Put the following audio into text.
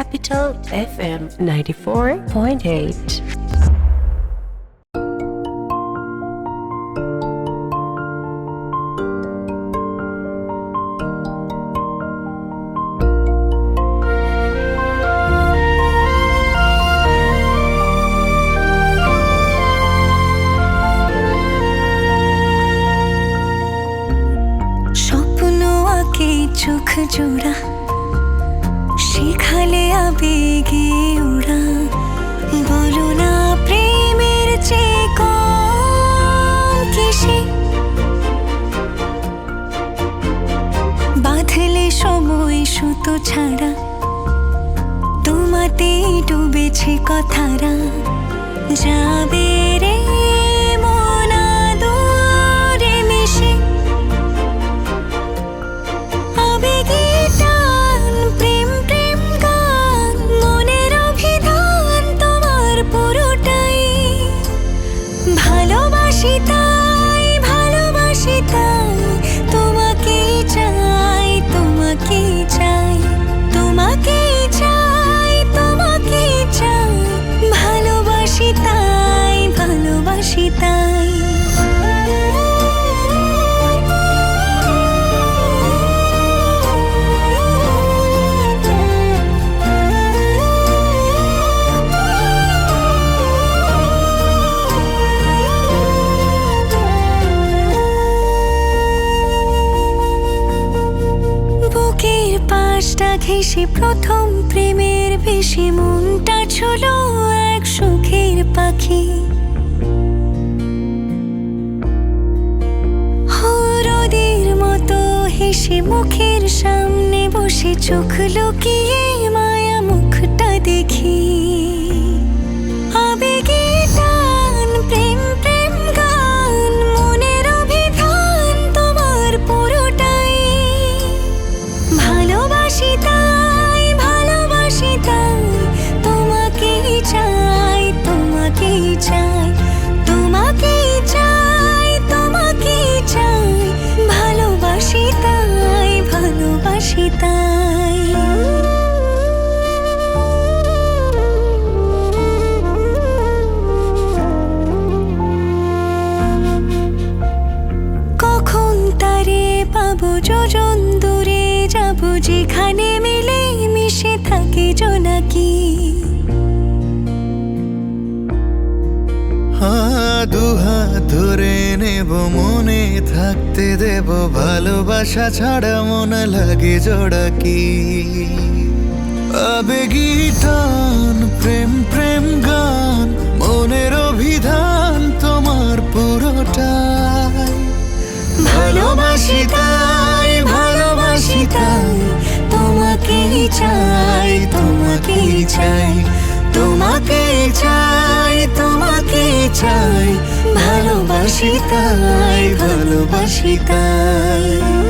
Capital FM 94.8. চোখ জোড়া শিখালে আবেগে ওরা বলো না প্রেমের চেয়ে কম কিসে বাঁধলে সময় সুতো ছাড়া তোমাতেই ডুবেছে কথারা যাবে রে ভালোবাসি তাই তোমাকেই চাই তোমাকেই চাই তোমাকেই চাই তোমাকেই চাই ভালোবাসি তাই পাশটা ঘেঁষে প্রথম প্রেমের বেশি মনটা ছিল এক সুখের পাখি হরদের মতো হেসে মুখের সামনে বসে চোখ লুকিয়ে মায়া মুখটা দেখি আবেগে টান প্রেম প্রেম গান মনের অভিধান তোমার পুরোটাই ভালোবাসি তাই তোমাকেই চাই তোমাকেই চাই তোমাকেই চাই তোমাকেই চাই ভালোবাসি তাই কখন তারে পাবো যোজন দূরে যাবো যেখানে মিলে মিশে থাকে জোনাকি দুহাত ধরে নেব মনে থাকতে দেব ভালোবাসা ছাড়া মন লাগে জোড়া কি আবেগী টান প্রেম প্রেম গান মনের অভিধান তোমার পুরোটাই ভালোবাসি তাই তোমাকেই চাই তোমাকেই চাই তোমাকেই চাই তোমাকেই চাই ভালোবাসি তাই